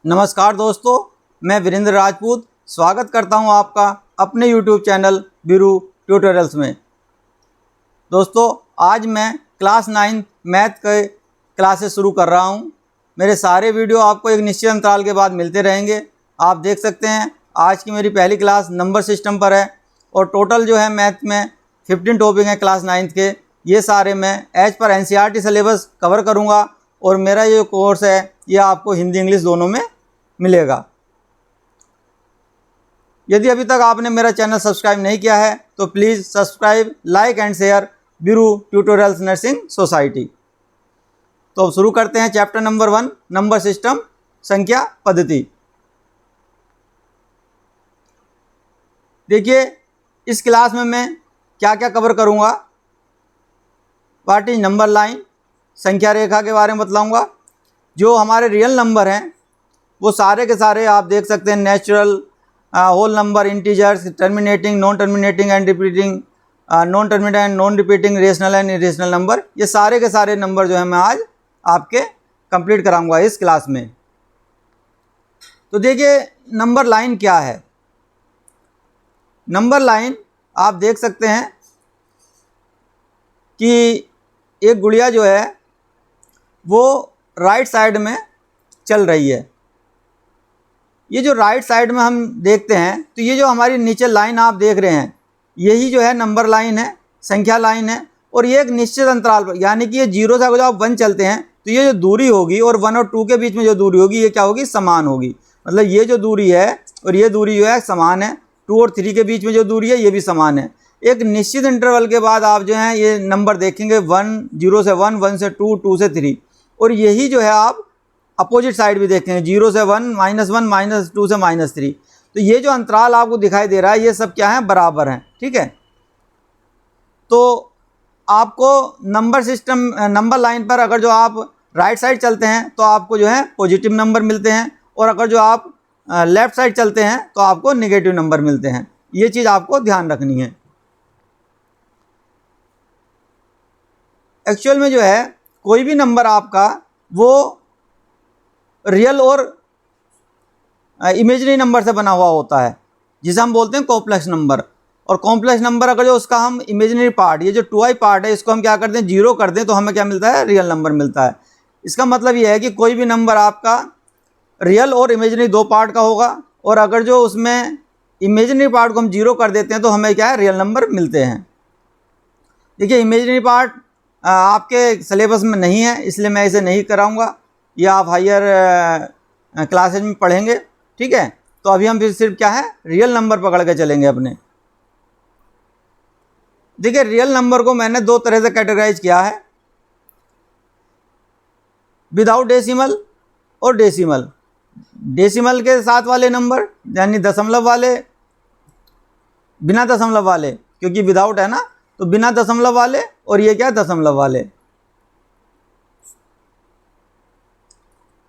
नमस्कार दोस्तों, मैं वीरेंद्र राजपूत स्वागत करता हूं आपका अपने YouTube चैनल वीरू ट्यूटोरियल्स में। दोस्तों, आज मैं क्लास 9 मैथ के क्लासेस शुरू कर रहा हूं। मेरे सारे वीडियो आपको एक निश्चित अंतराल के बाद मिलते रहेंगे। आप देख सकते हैं आज की मेरी पहली क्लास नंबर सिस्टम पर है और टोटल जो है मैथ में 15 टॉपिक हैं क्लास 9 के। ये सारे मैं as per NCERT syllabus cover करूँगा और मेरा ये कोर्स है ये आपको हिंदी इंग्लिश दोनों में मिलेगा। यदि अभी तक आपने मेरा चैनल सब्सक्राइब नहीं किया है तो please subscribe, like and share Veeru tutorials nursing society. तो अब शुरू करते हैं चैप्टर नंबर 1 नंबर सिस्टम संख्या पद्धति। देखिए, इस क्लास में मैं क्या क्या कवर करूँगा। व्हाट इज नंबर लाइन, संख्या रेखा के बारे में बतलाऊँगा। जो हमारे रियल नंबर हैं वो सारे के सारे आप देख सकते हैं, natural, whole number, integers, terminating, non terminating and repeating, non terminating and non repeating, rational and irrational number, ये सारे के सारे नंबर जो है मैं आज आपके कंप्लीट कराऊंगा इस क्लास में। तो देखिए, नंबर लाइन क्या है। नंबर लाइन आप देख सकते हैं कि एक गुड़िया जो है वो राइट साइड में चल रही है। ये जो राइट साइड में हम देखते हैं तो ये जो हमारी नीचे लाइन आप देख रहे हैं यही जो है नंबर लाइन है, संख्या लाइन है। और ये एक निश्चित अंतराल पर, यानी कि ये 0 से अगर आप 1 चलते हैं तो ये जो दूरी होगी और 1 और 2 के बीच में जो दूरी होगी ये क्या होगी, समान होगी। मतलब ये जो दूरी है और ये दूरी जो है समान है। 2 और 3 के बीच में जो दूरी है ये भी समान है। एक निश्चित इंटरवल के बाद आप जो है ये नंबर देखेंगे 0 से 1, 1 से 2, 2 से 3। और यही जो है आप अपोजिट साइड भी देखेंगे 0 से 1, -1, -2 से -3। तो ये जो अंतराल आपको दिखाई दे रहा है ये सब क्या है, बराबर हैं। ठीक है, तो आपको नंबर सिस्टम नंबर लाइन पर अगर जो आप राइट साइड चलते हैं तो आपको जो है पॉजिटिव नंबर मिलते हैं और अगर जो आप लेफ़्ट साइड चलते हैं तो आपको नेगेटिव नंबर मिलते हैं। ये चीज़ आपको ध्यान रखनी है। एक्चुअल में जो है कोई भी नंबर आपका वो रियल और इमेजिनरी नंबर से बना हुआ होता है, जिसे हम बोलते हैं कॉम्प्लेक्स नंबर। और कॉम्प्लेक्स नंबर अगर जो उसका हम इमेजिनरी पार्ट, ये जो 2i पार्ट है, इसको हम क्या करते हैं, 0 कर दें तो हमें क्या मिलता है, रियल नंबर मिलता है। इसका मतलब ये है कि कोई भी नंबर आपका रियल और इमेजिनरी 2 पार्ट का होगा और अगर जो उसमें इमेजिनरी पार्ट को हम 0 कर देते हैं तो हमें क्या है, रियल नंबर मिलते हैं। देखिए, इमेजिनरी पार्ट आपके सिलेबस में नहीं है इसलिए मैं इसे नहीं कराऊँगा, ये आप हायर क्लासेज में पढ़ेंगे। ठीक है, तो अभी हम फिर सिर्फ क्या है, रियल नंबर पकड़ के चलेंगे अपने। देखिए, रियल नंबर को मैंने 2 तरह से कैटेगराइज किया है, विदाउट डेसिमल और डेसिमल। डेसिमल के साथ वाले नंबर यानी दशमलव वाले, बिना दशमलव वाले, क्योंकि विदाउट है ना, तो बिना दशमलव वाले, और ये क्या, दशमलव वाले।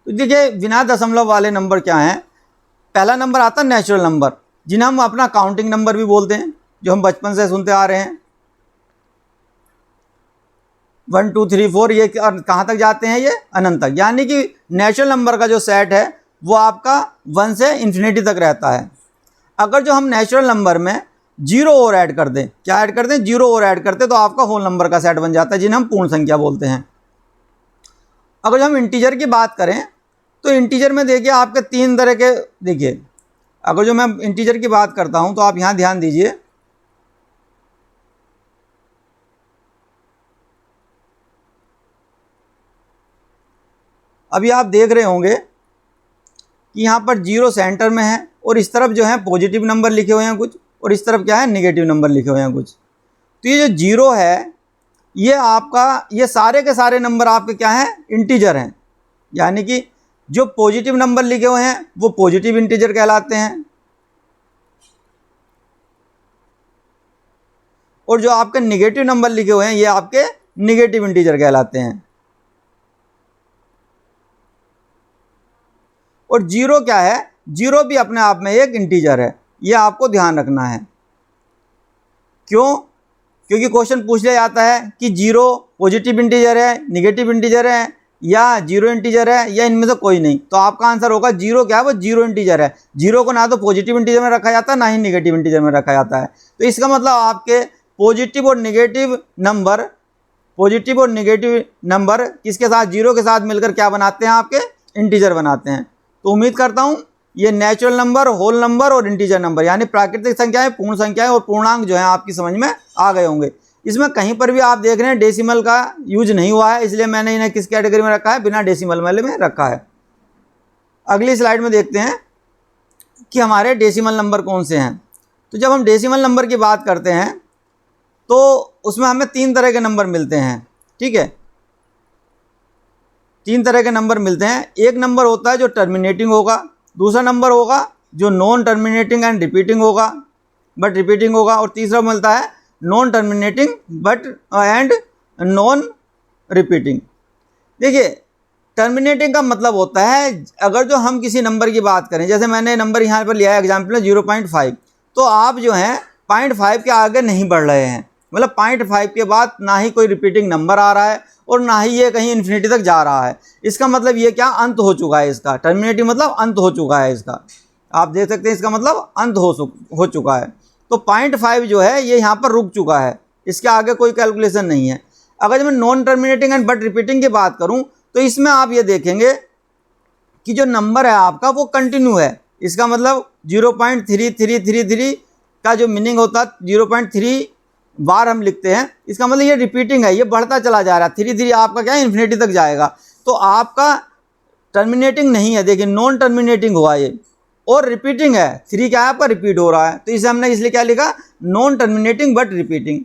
तो देखिए, बिना दशमलव वाले नंबर क्या हैं। पहला नंबर आता है नेचुरल नंबर, जिन्हें हम अपना काउंटिंग नंबर भी बोलते हैं, जो हम बचपन से सुनते आ रहे हैं। 1 2 3 4 ये कहाँ तक जाते हैं, ये अनंत तक। यानी कि नेचुरल नंबर का जो सेट है वो आपका 1 से इन्फिनिटी तक रहता है। अगर जो हम नेचुरल नंबर में 0 और ऐड कर दें, क्या ऐड कर दें, 0 और ऐड करते तो आपका होल नंबर का सेट बन जाता है, जिन्हें हम पूर्ण संख्या बोलते हैं। अगर जो हम इंटीजर की बात करें तो इंटीजर में देखिए आपके 3 तरह के, देखिए अगर जो मैं इंटीजर की बात करता हूं तो आप यहां ध्यान दीजिए। अभी आप देख रहे होंगे कि यहां पर 0 सेंटर में है और इस तरफ जो है पॉजिटिव नंबर लिखे हुए हैं कुछ, और इस तरफ क्या है, नेगेटिव नंबर लिखे हुए हैं कुछ। तो ये जो 0 है ये आपका, ये सारे के सारे नंबर आपके क्या हैं, इंटीजर हैं। यानी कि जो पॉजिटिव नंबर लिखे हुए हैं वो पॉजिटिव इंटीजर कहलाते हैं और जो आपके नेगेटिव नंबर लिखे हुए हैं ये आपके नेगेटिव इंटीजर कहलाते हैं। और 0 क्या है, 0 भी अपने आप में एक इंटीजर है, ये आपको ध्यान रखना है। क्यों, क्योंकि क्वेश्चन पूछ लिया जाता है कि 0 पॉजिटिव इंटीजर है, नेगेटिव इंटीजर है या जीरो इंटीजर है या इनमें से कोई नहीं, तो आपका आंसर होगा जीरो। क्या है? वो जीरो इंटीजर है। जीरो को ना तो पॉजिटिव इंटीजर में रखा जाता है ना ही निगेटिव इंटीजर में रखा जाता है। तो इसका मतलब आपके पॉजिटिव और निगेटिव नंबर किसके साथ, जीरो के साथ मिलकर क्या बनाते हैं? आपके इंटीजर बनाते हैं। तो उम्मीद करता हूँ ये नेचुरल नंबर, होल नंबर और इंटीजर नंबर यानी प्राकृतिक संख्याएं, पूर्ण संख्याएं और पूर्णांक जो है आपकी समझ में आ गए होंगे। इसमें कहीं पर भी आप देख रहे हैं डेसिमल का यूज नहीं हुआ है, इसलिए मैंने इन्हें किस कैटेगरी में रखा है? बिना डेसिमल वाले में रखा है। अगली स्लाइड में देखते हैं कि हमारे डेसिमल नंबर कौन से हैं। तो जब हम डेसिमल नंबर की बात करते हैं तो उसमें हमें 3 तरह के नंबर मिलते हैं। ठीक है, 3 तरह के नंबर मिलते हैं। एक नंबर होता है जो टर्मिनेटिंग होगा, दूसरा नंबर होगा जो नॉन टर्मिनेटिंग एंड रिपीटिंग होगा बट रिपीटिंग होगा, और तीसरा मिलता है non terminating but and non repeating. देखिए, टर्मिनेटिंग का मतलब होता है अगर जो हम किसी नंबर की बात करें, जैसे मैंने नंबर यहाँ पर लिया है एग्जाम्पल में 0.5, तो आप जो हैं 0.5 के आगे नहीं बढ़ रहे हैं, मतलब 0.5 के बाद ना ही कोई रिपीटिंग नंबर आ रहा है और ना ही ये कहीं इन्फिनिटी तक जा रहा है। इसका मतलब ये क्या? अंत हो चुका है इसका। टर्मिनेटिंग मतलब अंत हो चुका है इसका, आप देख सकते हैं इसका मतलब अंत हो चुका है। तो 0.5 जो है ये यहाँ पर रुक चुका है, इसके आगे कोई कैलकुलेशन नहीं है। अगर जब मैं non terminating and but repeating की बात करूँ तो इसमें आप ये देखेंगे कि जो नंबर है आपका वो कंटिन्यू है। इसका मतलब 0.3333 का जो मीनिंग होता है 0.3 बार हम लिखते हैं, इसका मतलब ये रिपीटिंग है, ये बढ़ता चला जा रहा है। 33 आपका क्या है? इन्फिनिटी तक जाएगा। तो आपका टर्मिनेटिंग नहीं है, देखिए नॉन टर्मिनेटिंग हुआ ये, और रिपीटिंग है। 3 क्या है? आपका रिपीट हो रहा है, तो इसे हमने इसलिए क्या लिखा? Non terminating but repeating.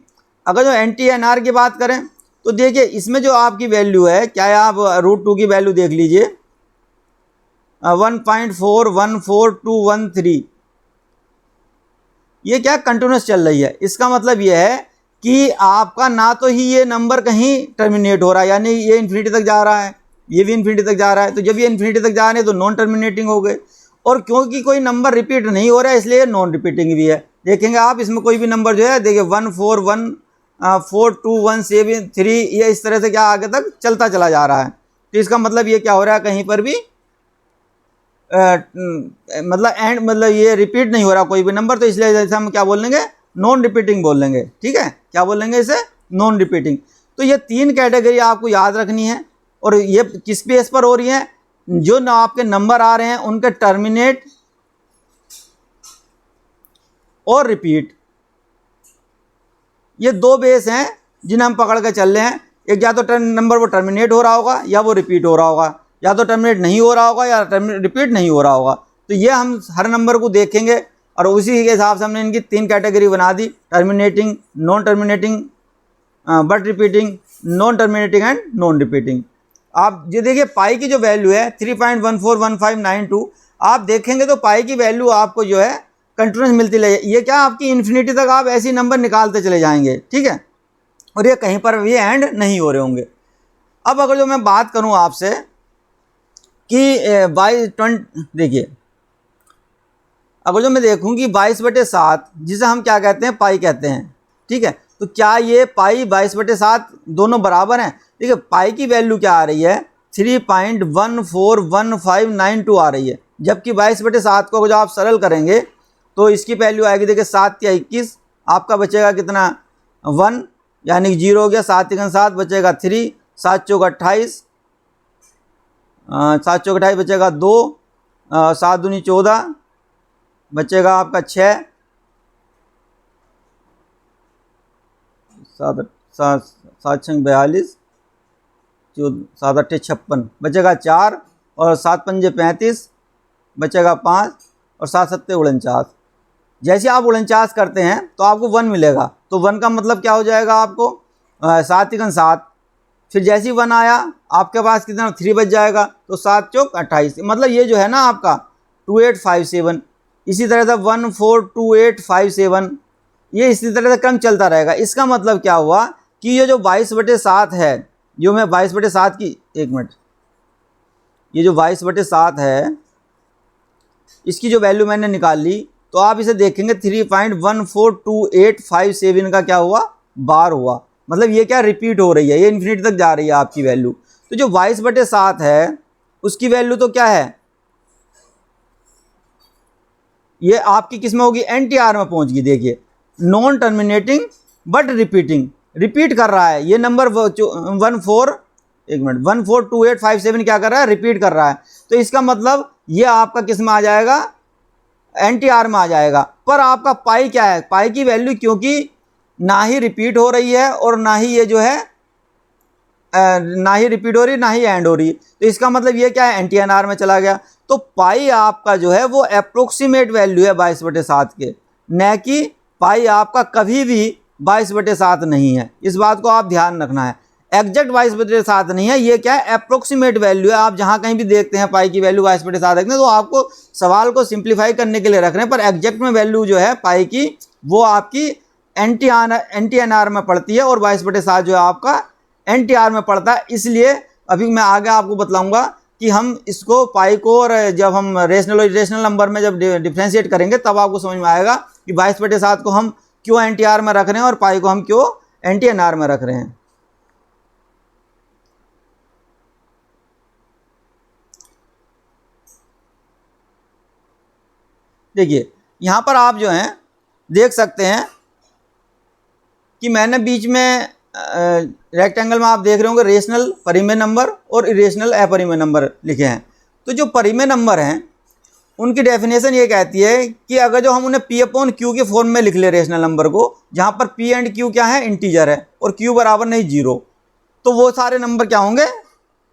अगर जो NTNR की बात करें तो देखिए इसमें जो आपकी वैल्यू है क्या है? आप √2 की वैल्यू देख लीजिए, 1.414213, ये क्या कंटिन्यूस चल रही है। इसका मतलब ये है कि आपका ना तो ही ये नंबर कहीं टर्मिनेट हो रहा है, यानी ये इन्फिनिटी तक जा रहा है, ये भी इन्फिनिटी तक जा रहा है। तो जब ये इन्फिनिटी तक जा रहे हैं तो नॉन टर्मिनेटिंग हो गए, और क्योंकि कोई नंबर रिपीट नहीं हो रहा है इसलिए नॉन रिपीटिंग भी है। देखेंगे आप इसमें कोई भी नंबर जो है, देखिए 1414217 ये इस तरह से क्या आगे तक चलता चला जा रहा है। तो इसका मतलब ये क्या हो रहा है? कहीं पर भी मतलब ये रिपीट नहीं हो रहा कोई भी नंबर, तो इसलिए जैसे हम क्या बोल लेंगे? नॉन रिपीटिंग बोल लेंगे। ठीक है, क्या बोल लेंगे इसे? Non repeating. तो ये 3 कैटेगरी आपको याद रखनी है, और ये किस बेस पर हो रही है? जो ना आपके नंबर आ रहे हैं उनके टर्मिनेट और रिपीट, ये 2 बेस हैं जिन्हें हम पकड़ के चल रहे हैं। एक या तो नंबर वो टर्मिनेट हो रहा होगा या वो रिपीट हो रहा होगा, या तो टर्मिनेट नहीं हो रहा होगा या रिपीट नहीं हो रहा होगा। तो ये हम हर नंबर को देखेंगे और उसी के हिसाब से हमने इनकी 3 कैटेगरी बना दी, terminating, non terminating but repeating, non terminating and non repeating. आप ये देखिए पाई की जो वैल्यू है 3.141592, आप देखेंगे तो पाई की वैल्यू आपको जो है कंटिन्यूस मिलती रहेगी। ये क्या आपकी इन्फिनिटी तक आप ऐसी नंबर निकालते चले जाएंगे। ठीक है, और ये कहीं पर भी एंड नहीं हो रहे होंगे। अब अगर जो मैं बात करूं आपसे कि 22, देखिए अगर जो मैं देखूं कि 22/7 जिसे हम क्या कहते हैं? पाई कहते हैं। ठीक है, तो क्या ये पाई 22/7 दोनों बराबर हैं? देखिए पाई की वैल्यू क्या आ रही है? 3.141592 आ रही है, जबकि 22/7 को जब आप सरल करेंगे तो इसकी वैल्यू आएगी, देखिए 7 या 21, आपका बचेगा कितना? 1, यानी 0 हो गया। 7 × 7 बचेगा 3, 7 × 4 = 28, 7 × 4 = 28 बचेगा 2, 7 दूनी 14 बचेगा आपका 6, 7 6 42, 7 8 56 बचेगा 4, और 7 5 35 बचेगा 5, और 7 7 49। जैसे आप 49 करते हैं तो आपको 1 मिलेगा, तो 1 का मतलब क्या हो जाएगा आपको? 7 × 7, फिर जैसे ही 1 आया आपके पास कितना? 3 बच जाएगा, तो 7 × 4 = 28। मतलब ये जो है ना आपका 2857, इसी तरह से 142857, ये इसी तरह से क्रम चलता रहेगा। इसका मतलब क्या हुआ कि ये जो 22/7 है, जो मैं 22/7 की, एक मिनट, ये जो 22/7 है इसकी जो वैल्यू मैंने निकाल ली, तो आप इसे देखेंगे 3.142857 का क्या हुआ? बार हुआ। मतलब ये क्या रिपीट हो रही है, ये इन्फिनिटी तक जा रही है आपकी वैल्यू। तो जो 22/7 है उसकी वैल्यू तो क्या है, ये आपकी किस में होगी, NTR में पहुंच गई। देखिए non terminating but repeating, repeat कर रहा है ये नंबर 142857 क्या कर रहा है, रिपीट कर रहा है। तो इसका मतलब ये आपका किस में आ जाएगा, NTR में आ जाएगा। पर आपका पाई क्या है, पाई की वैल्यू क्योंकि ना ही रिपीट हो रही है और ना ही ये जो है ना ही रिपीट हो रही ना ही एंड हो रही, तो इसका मतलब ये क्या है, NTR में चला गया। तो पाई आपका जो है वो अप्रोक्सीमेट वैल्यू है 22/7 के, न कि पाई आपका कभी भी 22/7 नहीं है। इस बात को आप ध्यान रखना है, एग्जैक्ट 22/7 नहीं है, ये क्या है, अप्रोक्सीमेट वैल्यू है। आप जहाँ कहीं भी देखते हैं पाई की वैल्यू 22/7 देखते हैं तो आपको सवाल को सिंप्लीफाई करने के लिए रख रहे हैं, पर एग्जैक्ट में वैल्यू जो है पाई की वो आपकी NTR में पड़ती है और 22/7 जो है आपका NTR में पड़ता है। इसलिए अभी मैं आगे आपको बतलाऊंगा कि हम इसको पाई को और जब हम रेशनल और इरेशनल नंबर में जब डिफ्रेंशिएट करेंगे तब आपको समझ में आएगा कि 22/7 को हम क्यों NTR में रख रहे हैं और पाई को हम क्यों NTR में रख रहे हैं। देखिए यहाँ पर आप जो हैं देख सकते हैं कि मैंने बीच में रेक्टेंगल में आप देख रहे होंगे रेशनल परिमेय नंबर और इरेशनल अपरिमेय नंबर लिखे हैं। तो जो परिमेय नंबर हैं उनकी डेफिनेशन ये कहती है कि अगर जो हम उन्हें P/Q के फॉर्म में लिख ले रेशनल नंबर को, जहाँ पर P एंड Q क्या है, इंटीजर है और Q बराबर नहीं 0, तो वो सारे नंबर क्या होंगे,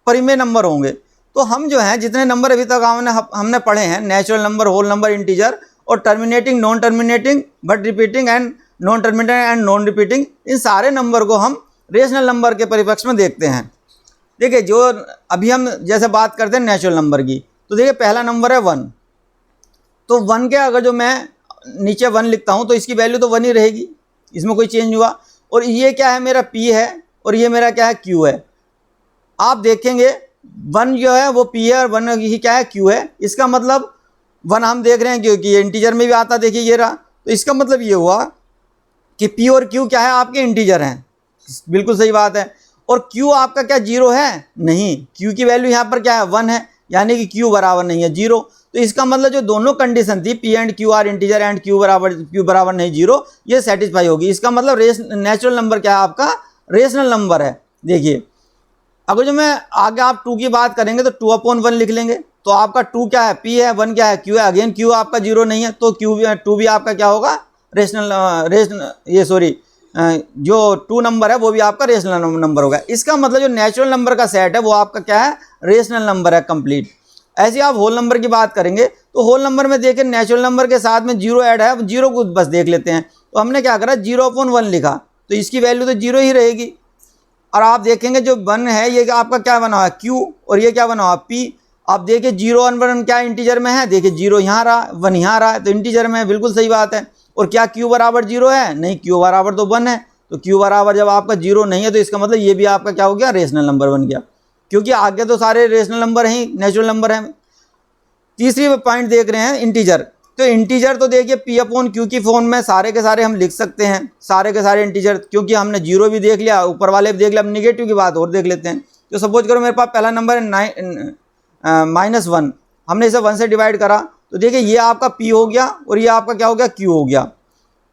परिमेय नंबर होंगे। तो हम जो हैं जितने नंबर अभी तक हमने पढ़े हैं, natural number, whole number, integer और terminating, non terminating but repeating and non terminating and non repeating, इन सारे नंबर को हम रेशनल नंबर के परिप्रेक्ष्य में देखते हैं। देखिए जो अभी हम जैसे बात करते हैं नेचुरल नंबर की, तो देखिए पहला नंबर है 1, तो 1 के अगर जो मैं नीचे 1 लिखता हूँ तो इसकी वैल्यू तो 1 ही रहेगी, इसमें कोई चेंज हुआ। और ये क्या है, मेरा P है और ये मेरा क्या है, Q है। आप देखेंगे 1 जो है वो P है और 1 ही क्या है, Q है। इसका मतलब 1 हम देख रहे हैं क्योंकि ये इंटीजर में भी आता, देखिए ये रहा। तो इसका मतलब ये हुआ कि P और Q क्या है, आपके इंटीजर हैं, बिल्कुल सही बात है। और Q आपका क्या 0 है, नहीं, Q की वैल्यू यहाँ पर क्या है, 1 है, यानी कि Q बराबर नहीं है 0। तो इसका मतलब जो दोनों कंडीशन थी P and Q are integer and Q बराबर नहीं 0, ये सेटिस्फाई होगी। इसका मतलब नेचुरल नंबर क्या है, आपका रेशनल नंबर है। देखिए अगर जो मैं आगे आप 2 की बात करेंगे तो 2/1 लिख लेंगे, तो आपका 2 क्या है, P है, 1 क्या है, Q है। अगेन Q आपका 0 नहीं है, तो 2 भी आपका क्या होगा, जो 2 नंबर है वो भी आपका रेशनल नंबर होगा। इसका मतलब जो नेचुरल नंबर का सेट है वो आपका क्या है, रेशनल नंबर है कंप्लीट। ऐसे आप होल नंबर की बात करेंगे तो होल नंबर में देखिए नेचुरल नंबर के साथ में 0 ऐड है, अब 0 को बस देख लेते हैं। तो हमने क्या करा, 0/1 लिखा, तो इसकी वैल्यू तो 0 ही रहेगी। और आप देखेंगे जो 1 है ये आपका क्या बना हुआ है, Q, और ये क्या बना हुआ है, P। आप देखिए 0 और 1 क्या इंटीजर में है, देखिए 0 यहाँ रहा, 1 यहाँ रहा, तो इंटीजर में है, बिल्कुल सही बात है। और क्या Q बराबर 0 है, नहीं, Q बराबर तो 1 है। तो Q बराबर जब आपका 0 नहीं है तो इसका मतलब ये भी आपका क्या हो गया, रेशनल नंबर बन गया, क्योंकि आगे तो सारे रेशनल नंबर हैं, नेचुरल नंबर हैं। तीसरी पॉइंट देख रहे हैं इंटीजर, तो इंटीजर तो देखिए P/Q की फॉर्म में सारे के सारे हम लिख सकते हैं, सारे के सारे इंटीजर, क्योंकि हमने 0 भी देख लिया, ऊपर वाले भी देख लिया। अब निगेटिव की बात और देख लेते हैं। तो सपोज करो मेरे पास पहला नंबर है -1, हमने इसे 1 से डिवाइड करा, तो देखिए ये आपका P हो गया और ये आपका क्या हो गया, Q हो गया।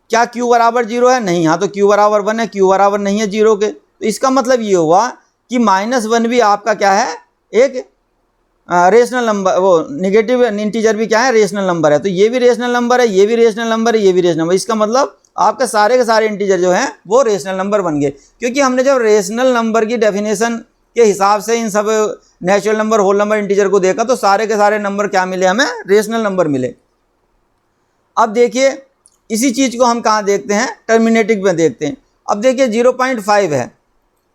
क्या Q बराबर 0 है, नहीं, हाँ, तो Q बराबर 1 है, Q बराबर नहीं है 0 के। तो इसका मतलब ये हुआ कि -1 भी आपका क्या है, एक रेशनल नंबर, वो निगेटिव इंटीजर भी क्या है, रेशनल नंबर है। तो ये भी रेशनल नंबर है, ये भी रेशनल नंबर है, ये भी रेशनल नंबर। इसका मतलब आपके सारे के सारे इंटीजर जो हैं वो रेशनल नंबर बन गए, क्योंकि हमने जब रेशनल नंबर की डेफिनेशन के हिसाब से इन सब natural number, whole number, integer को देखा तो सारे के सारे नंबर क्या मिले, हमें रेशनल नंबर मिले। अब देखिए इसी चीज़ को हम कहाँ देखते हैं, टर्मिनेटिंग में देखते हैं। अब देखिए 0.5 है,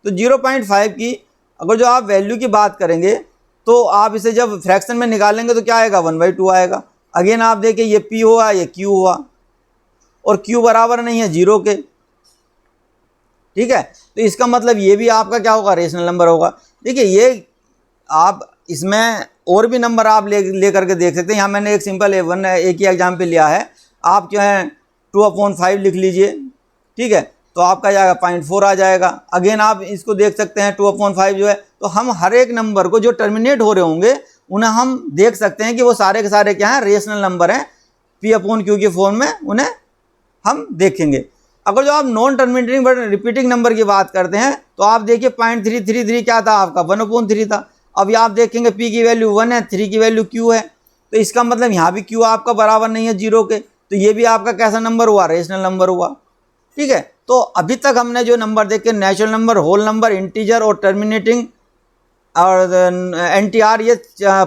तो 0.5 की अगर जो आप वैल्यू की बात करेंगे तो आप इसे जब फ्रैक्शन में निकालेंगे तो क्या आएगा, 1/2 आएगा। अगेन आप देखिए ये P हुआ, ये Q हुआ, और Q बराबर नहीं है 0 के, ठीक है। तो इसका मतलब ये भी आपका क्या होगा, रेशनल नंबर होगा। देखिए ये आप इसमें और भी नंबर आप ले करके देख सकते हैं। यहाँ मैंने एक सिंपल एक ही एग्जाम्पल लिया है, आप जो है 2/5 लिख लीजिए, ठीक है। तो आपका जाएगा 0.4 आ जाएगा। अगेन आप इसको देख सकते हैं 2/5 जो है, तो हम हर एक नंबर को जो टर्मिनेट हो रहे होंगे उन्हें हम देख सकते हैं कि वो सारे के सारे क्या हैं, रेशनल नंबर हैं। P/Q के फॉर्म में उन्हें हम देखेंगे। अगर जो आप non terminating but repeating number की बात करते हैं तो आप देखिए 0.333 क्या था आपका, 1/3 था। अभी आप देखेंगे P की वैल्यू 1 है, 3 की वैल्यू Q है, तो इसका मतलब यहाँ भी Q आपका बराबर नहीं है 0 के, तो ये भी आपका कैसा नंबर हुआ, रेशनल नंबर हुआ। ठीक है, तो अभी तक हमने जो नंबर देखे, natural number, whole number, integer और टर्मिनेटिंग और NTR, ये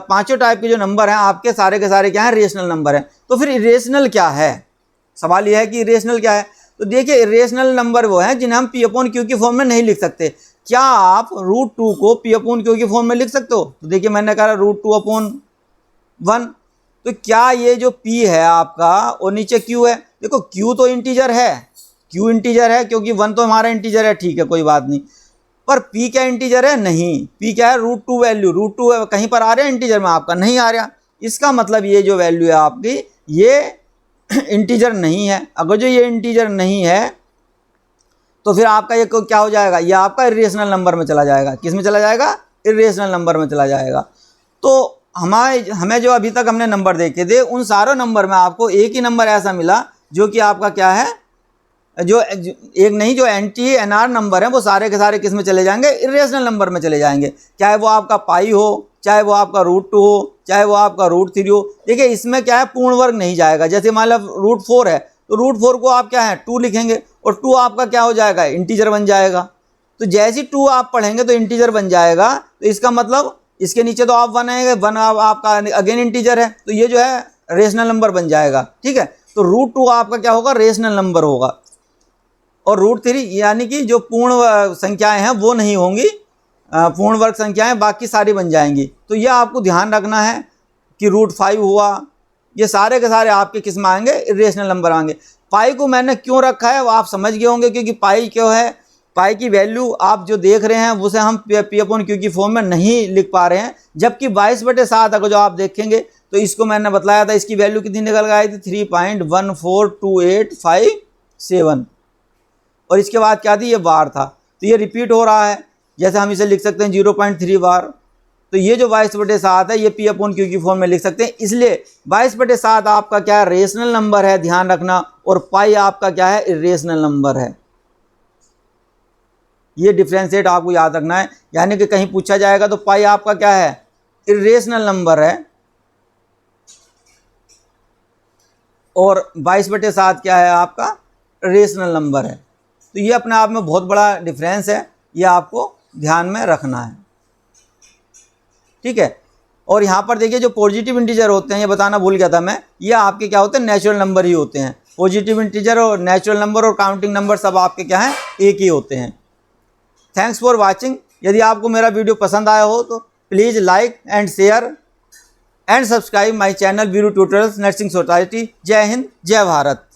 पांचों टाइप के जो नंबर हैं आपके सारे के सारे क्या हैं, रेशनल नंबर हैं। तो फिर इरेशनल क्या है, सवाल यह है कि इरेशनल क्या है। तो देखिए इरेशनल नंबर वो हैं जिन्हें हम P/Q की फॉर्म में नहीं लिख सकते। क्या आप √2 को P/Q की फॉर्म में लिख सकते हो? तो देखिए मैंने कहा √2/1, तो क्या ये जो P है आपका और नीचे Q है, देखो Q तो इंटीजर है, Q इंटीजर है क्योंकि 1 तो हमारा इंटीजर है, ठीक है कोई बात नहीं, पर P क्या इंटीजर है? नहीं, P क्या है, √2 वैल्यू, √2 है, कहीं पर आ रहा है इंटीजर में आपका, नहीं आ रहा। इसका मतलब ये जो वैल्यू है आपकी ये इंटीजर नहीं है। अगर जो ये इंटीजर नहीं है तो फिर आपका ये क्या हो जाएगा, ये आपका इरेशनल नंबर में चला जाएगा। किस में चला जाएगा? इरेशनल नंबर में चला जाएगा। तो हमें जो अभी तक हमने नंबर देखे थे उन सारों नंबर में आपको एक ही नंबर ऐसा मिला जो कि आपका क्या है, जो एक नहीं, जो NT/NR नंबर है वो सारे के सारे किस में चले जाएंगे, इरेशनल नंबर में चले जाएंगे। चाहे वो आपका पाई हो, चाहे वो आपका √2 हो, चाहे वो आपका √3 हो। देखिए इसमें क्या है, पूर्ण वर्ग नहीं जाएगा। जैसे मान लो √4 है तो √4 को आप क्या है 2 लिखेंगे और 2 आपका क्या हो जाएगा, इंटीजर बन जाएगा। तो जैसे 2 आप पढ़ेंगे तो इंटीजर बन जाएगा, तो इसका मतलब इसके नीचे तो आप 1 आएंगे, 1 आपका अगेन इंटीजर है, तो ये जो है रेशनल नंबर बन जाएगा। ठीक है, तो √2 आपका क्या होगा, रेशनल नंबर होगा। और √3 यानी कि जो पूर्ण संख्याएं हैं वो नहीं होंगी, पूर्ण वर्ग संख्याएं बाकी सारी बन जाएंगी। तो यह आपको ध्यान रखना है कि √5 हुआ, ये सारे के सारे आपके किस में आएंगे, इरेशनल नंबर आएंगे। पाई को मैंने क्यों रखा है वो आप समझ गए होंगे, क्योंकि पाई क्यों है, पाई की वैल्यू आप जो देख रहे हैं उसे हम P/Q की फॉर्म में नहीं लिख पा रहे हैं, जबकि 22/7 अगर जो आप देखेंगे तो इसको मैंने बताया था, इसकी वैल्यू कितनी निकल के आई थी, 3.142857, और इसके बाद क्या थी, ये बार था। तो ये रिपीट हो रहा है, जैसे हम इसे लिख सकते हैं 0.3 बार। तो ये जो 22/7 है ये P/Q की फॉर्म में लिख सकते हैं, इसलिए 22/7 आपका क्या है, रेशनल नंबर है, ध्यान रखना, और पाई आपका क्या है, इरेशनल नंबर है। ये डिफ्रेंशिएट आपको याद रखना है, यानी कि कहीं पूछा जाएगा तो पाई आपका क्या है, इरेशनल नंबर है, और 22/7 क्या है आपका, रेशनल नंबर है। तो ये अपने आप में बहुत बड़ा डिफरेंस है, ये आपको ध्यान में रखना है। ठीक है, और यहाँ पर देखिए जो पॉजिटिव इंटीजर होते हैं, ये बताना भूल गया था मैं, ये आपके क्या होते हैं, नेचुरल नंबर ही होते हैं। पॉजिटिव इंटीजर और नेचुरल नंबर और काउंटिंग नंबर सब आपके क्या हैं, एक ही होते हैं। Thanks for watching. यदि आपको मेरा वीडियो पसंद आया हो तो please like and share and subscribe my channel Veeru tutorials nursing society. जय हिंद, जय भारत।